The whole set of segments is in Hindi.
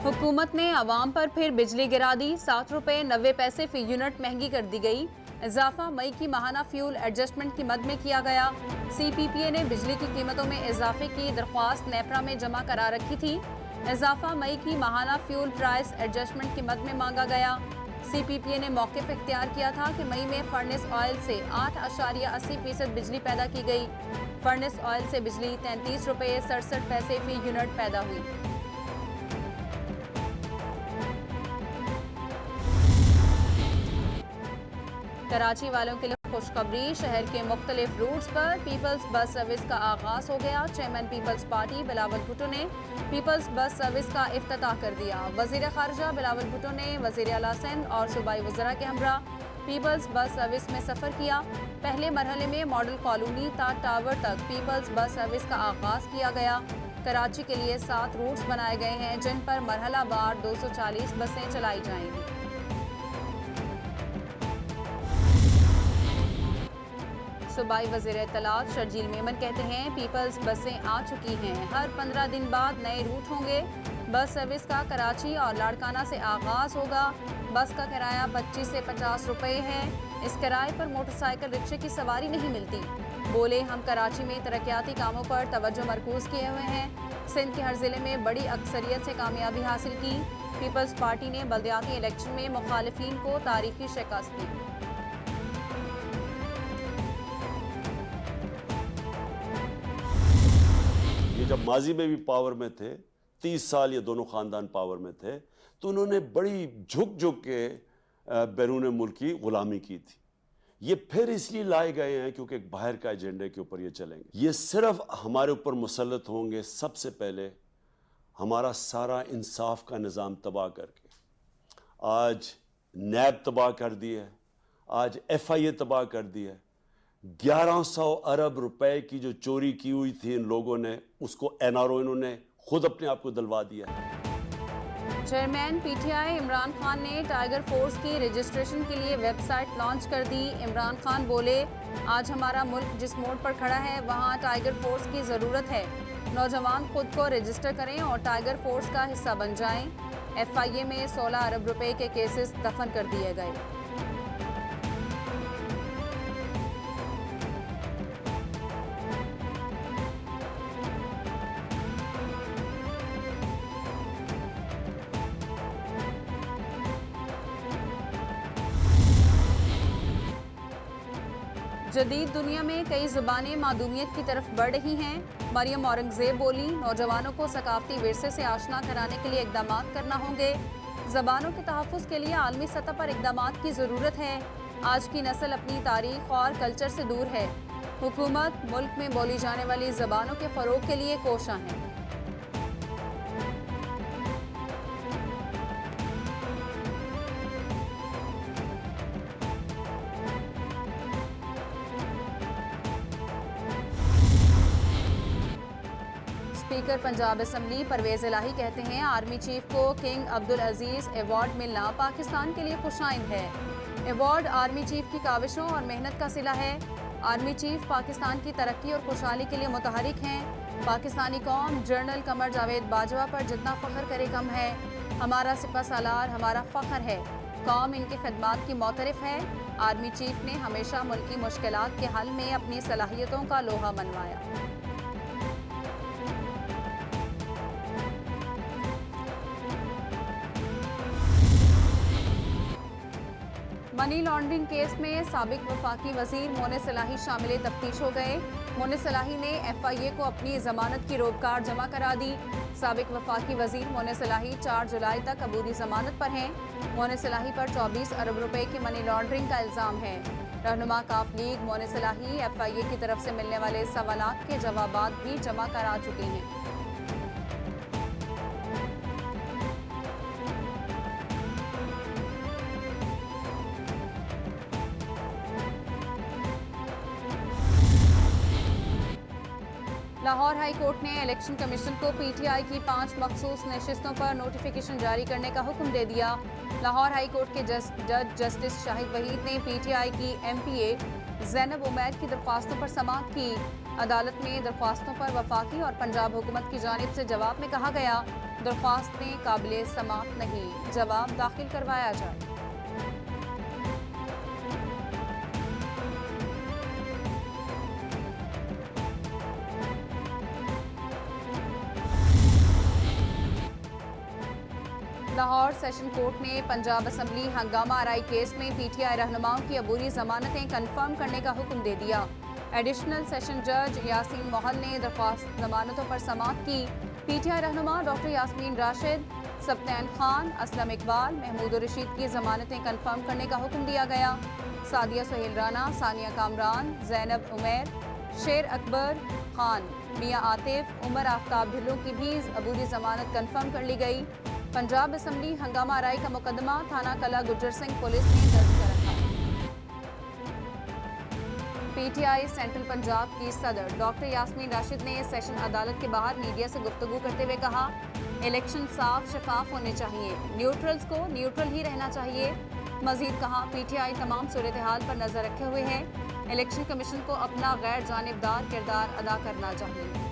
हुकूमत ने आवाम पर फिर बिजली गिरा दी। 7 रुपये 90 पैसे फी यूनिट महंगी कर दी गई। इजाफा मई की माहाना फ्यूल एडजस्टमेंट की मद में किया गया। CPPA ने बिजली की कीमतों में इजाफे की दरख्वास्त नेपरा में जमा करा रखी थी। इजाफा मई की माहाना फ्यूल प्राइस एडजस्टमेंट की मद में मांगा गया। CPPA ने मौक़िफ़ इख्तियार किया था कि मई में फर्नेस ऑयल से 8.80% बिजली पैदा की गई। फर्नेस ऑयल से बिजली 33 रुपये 67 पैसे फी यूनिट पैदा हुई। कराची वालों के लिए खुशखबरी। शहर के मुख्तलिफ रूट्स पर पीपल्स बस सर्विस का आगाज हो गया। चेयरमैन पीपल्स पार्टी बिलावल भुट्टो ने पीपल्स बस सर्विस का इफ्तिताह कर दिया। वजीर खारजा बिलावल भुट्टो ने वजीर आला सिंध और सूबाई वज़रा के हमरा पीपल्स बस सर्विस में सफ़र किया। पहले मरहले में मॉडल कॉलोनी टावर तक पीपल्स बस सर्विस का आगाज किया गया। कराची के लिए 7 रूट्स बनाए गए हैं जिन पर मरहला वार 240 बसें चलाई जाएंगी। सूबाई वज़ीर इत्तलात शर्जील मेमन कहते हैं पीपल्स बसें आ चुकी हैं। हर 15 दिन बाद नए रूट होंगे। बस सर्विस का कराची और लाड़काना से आगाज होगा। बस का किराया 25 से 50 रुपए है। इस किराए पर मोटरसाइकिल रिक्शे की सवारी नहीं मिलती। बोले हम कराची में तरक्याती कामों पर तवज्जो मरकूज किए हुए हैं। सिंध के हर जिले में बड़ी अक्सरियत से कामयाबी हासिल की। पीपल्स पार्टी ने बल्दियाती इलेक्शन में मुखालिफिन को तारीखी शिकस्त दी। जब माजी में भी पावर में थे, 30 साल ये दोनों ख़ानदान पावर में थे, तो उन्होंने बड़ी झुक के बैरून मुल्क की ग़ुलामी की थी। ये फिर इसलिए लाए गए हैं क्योंकि एक बाहर का एजेंडे के ऊपर ये चलेंगे। ये सिर्फ हमारे ऊपर मुसल्लत होंगे सबसे पहले हमारा सारा इंसाफ का निज़ाम तबाह करके। आज नैब तबाह कर दी है, आज FIA तबाह कर दी है। 1100 अरब रुपए की जो चोरी की हुई थी इन लोगों ने, उसको NRO इन्होंने खुद अपने आप को दिलवा दिया। चेयरमैन PTI इमरान खान ने टाइगर फोर्स की रजिस्ट्रेशन के लिए वेबसाइट लॉन्च कर दी। इमरान खान बोले आज हमारा मुल्क जिस मोड़ पर खड़ा है वहाँ टाइगर फोर्स की ज़रूरत है। नौजवान खुद को रजिस्टर करें और टाइगर फोर्स का हिस्सा बन जाएं। FIA में 16 अरब रुपए के केसेस दफन कर दिए गए। जदीद दुनिया में कई ज़ुबानें मादूमियत की तरफ बढ़ रही हैं। मरियम औरंगज़ेब बोली ज़बानों को सकाफती विरसे से आशना कराने के लिए इक़दाम करना होंगे। ज़बानों के तहफ़्फ़ुज़ के लिए आलमी सतह पर इक़दाम की ज़रूरत है। आज की नस्ल अपनी तारीख़ और कल्चर से दूर है। हुकूमत मुल्क में बोली जाने वाली ज़बानों के फ़रोग़ के लिए कोशां है। स्पीकर पंजाब असम्बली परवेज़ इलाही कहते हैं आर्मी चीफ को किंग अब्दुल अजीज़ अवार्ड मिलना पाकिस्तान के लिए खुशाइंद है। अवार्ड आर्मी चीफ की काविशों और मेहनत का सिला है। आर्मी चीफ पाकिस्तान की तरक्की और खुशहाली के लिए मुतहरिक हैं। पाकिस्तानी कौम जनरल कमर जावेद बाजवा पर जितना फ़ख्र करे कम है। हमारा सिपह सालार हमारा फ़ख्र है। कौम इनकी खदमात की मोतरफ़ है। आर्मी चीफ ने हमेशा मुल्की मुश्किलात के हल में अपनी सलाहियतों का लोहा मनवाया। मनी लॉन्ड्रिंग केस में साबिक वफाकी वजीर मोनिस इलाही शामिल तफ्तीश हो गए। मोनिस इलाही ने FIA को अपनी जमानत की रोबकार जमा करा दी। साबिक वफाकी वजीर मोनिस इलाही 4 जुलाई तक अबूरी जमानत पर हैं। मोनिस इलाही पर 24 अरब रुपए की मनी लॉन्ड्रिंग का इल्ज़ाम है। रहनुमा काफ लीग मोनिस इलाही FIA की तरफ से मिलने वाले सवालात के जवाबात भी जमा करा चुकी हैं। लाहौर हाई कोर्ट ने इलेक्शन कमीशन को PTI की 5 मखसूस नशिस्तों पर नोटिफिकेशन जारी करने का हुक्म दे दिया। लाहौर हाई कोर्ट के जज जस्टिस शाहिद वहीद ने PTI की MPA ज़ैनब उमैर की दरख्वास्तों पर समाअत की। अदालत में दरख्वास्तों पर वफाकी और पंजाब हुकूमत की जानिब से जवाब में कहा गया, दरख्वास्तें काबिले समाअत नहीं, जवाब दाखिल करवाया जाए। लाहौर सेशन कोर्ट ने पंजाब असम्बली हंगामा आरई केस में पीटीआई रहनुमाओं की अबूरी जमानतें कन्फर्म करने का हुक्म दे दिया। एडिशनल सेशन जज यासीन मोहल ने दरख्वास्त जमानतों पर समाअत की। पीटीआई रहनुमा डॉक्टर यास्मीन राशिद, सब्तैन खान, असलम इकबाल, महमूद रशीद की जमानतें कन्फर्म करने का हुक्म दिया गया। सादिया सुहेल राना, सानिया कामरान, जैनब उमैर, शेर अकबर खान, मियां आतिफ, उमर आफ्ताब ढिल्लों की भी अबूरी जमानत कन्फर्म कर ली गई। पंजाब असम्बली हंगामा आरई का मुकदमा थाना कला गुज्जर सिंह पुलिस ने दर्ज कर रखा। पीटीआई सेंट्रल पंजाब की सदर डॉक्टर यास्मीन राशिद ने सेशन अदालत के बाहर मीडिया से गुफ्तगू करते हुए कहा, इलेक्शन साफ शफाफ होने चाहिए, न्यूट्रल्स को न्यूट्रल ही रहना चाहिए। मजीद कहा, पीटीआई तमाम सूरत हाल पर नजर रखे हुए है, इलेक्शन कमीशन को अपना गैर जानिबदार किरदार अदा करना चाहिए।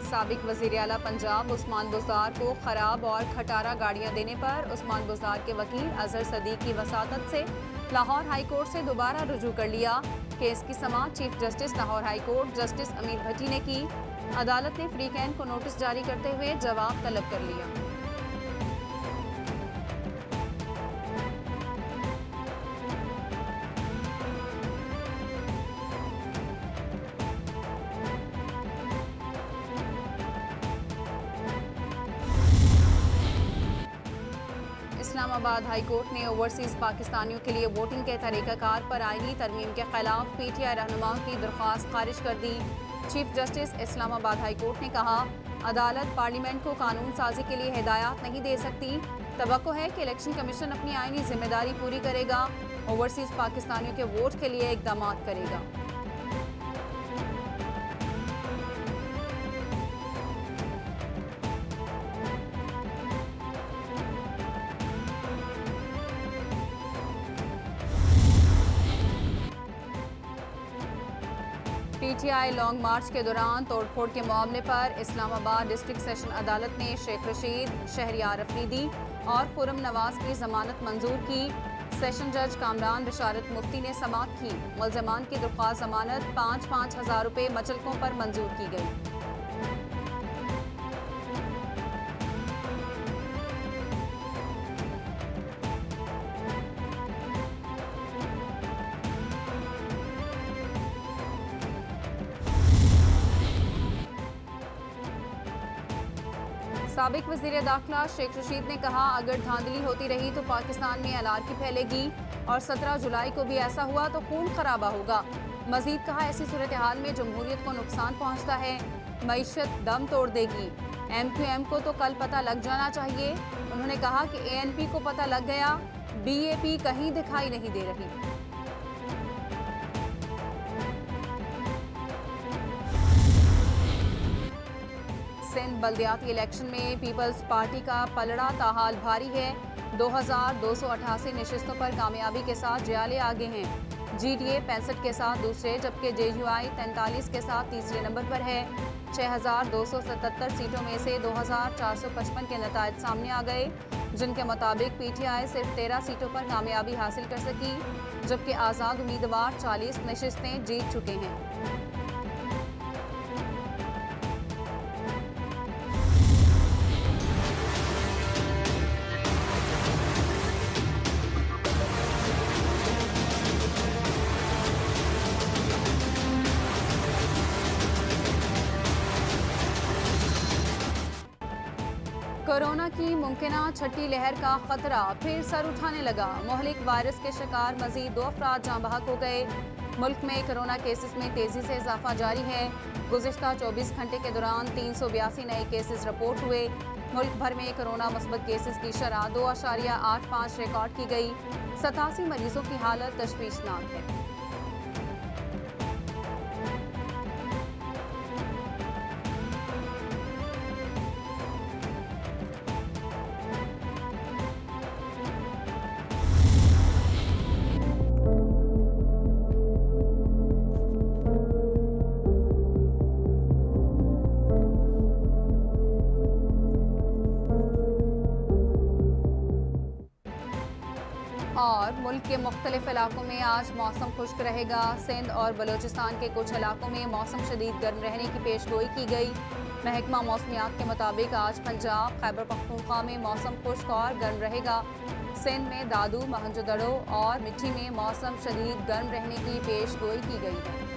साबिक वज़ीर आला पंजाब उस्मान बुज़दार को खराब और खटारा गाड़ियां देने पर उस्मान बुज़दार के वकील अजहर सदीक की वसातत से लाहौर हाई कोर्ट से दोबारा रुजू कर लिया। केस की समाअत chief justice Lahore high court justice Amir Bhatti ने की। अदालत ने फ्रीकैन को नोटिस जारी करते हुए जवाब तलब कर लिया। इस्लामाबाद हाई कोर्ट ने ओवरसीज पाकिस्तानियों के लिए वोटिंग के तरीक़ाकार पर आईनी तरमीम के खिलाफ पीटीआई रहनुमाओं की दरख्वास्त खारिज कर दी। Chief justice Islamabad high court ने कहा, अदालत पार्लियामेंट को कानून साजी के लिए हिदायत नहीं दे सकती। तवक्को है कि इलेक्शन कमीशन अपनी आईनी जिम्मेदारी पूरी करेगा, ओवरसीज पाकिस्तानियों के वोट के लिए इकदाम करेगा। पीटीआई लॉन्ग मार्च के दौरान तोड़फोड़ के मामले पर इस्लामाबाद डिस्ट्रिक्ट सेशन अदालत ने शेख रशीद, शहरियार अफरीदी और खुरम नवाज की जमानत मंजूर की। सेशन जज कामरान बिशारत मुफ्ती ने समाअत की। मुल्ज़मान की दरख्वास्त जमानत 5-5 हज़ार रुपये मचलकों पर मंजूर की गई। साबिक वज़ीर दाखिला शेख रशीद ने कहा, अगर धांधली होती रही तो पाकिस्तान में अनारकी फैलेगी और 17 जुलाई को भी ऐसा हुआ तो खून खराबा होगा। मजीद कहा, ऐसी सूरत हाल में जमहूरियत को नुकसान पहुँचता है, मईशत दम तोड़ देगी। MQM को तो कल पता लग जाना चाहिए। उन्होंने कहा कि ANP को पता लग गया, BAP कहीं दिखाई नहीं दे रही। सिंध बल्दियाती इलेक्शन में पीपल्स पार्टी का पलड़ा ताहाल भारी है। 2288 नशिस्तों पर कामयाबी के साथ जयाले आगे हैं। GDA 65 के साथ दूसरे, जबकि JUI 43 के साथ तीसरे नंबर पर है। 6277 सीटों में से 2455 के नतायज सामने आ गए, जिनके मुताबिक PTI सिर्फ 13 सीटों पर कामयाबी हासिल कर सकी, जबकि आज़ाद उम्मीदवार 40 नशिस्तें जीत चुके हैं। कोरोना की मुमकिना छठी लहर का खतरा फिर सर उठाने लगा। मोहलिक वायरस के शिकार मजीद 2 अफराद जाँ बहक हो गए। मुल्क में कोरोना केसेस में तेजी से इजाफा जारी है। गुज़िश्ता 24 घंटे के दौरान 382 नए केसेस रिपोर्ट हुए। मुल्क भर में कोरोना मुस्बत केसेस की शरह 2.85 रिकॉर्ड की गई। 87 मरीजों की हालत तशवीशनाक है। और मुल्क के मुख्तलिफ इलाकों में आज मौसम खुश्क रहेगा। सिंध और बलूचिस्तान के कुछ इलाकों में मौसम शदीद गर्म रहने की पेशगोई की गई। महकमा मौसमियात के मुताबिक आज पंजाब, खैबर पख्तूनख्वा में मौसम खुश्क और गर्म रहेगा। सिंध में दादू, महंजोदड़ो और मिठी में मौसम शदीद गर्म रहने की पेशगोई की गई है।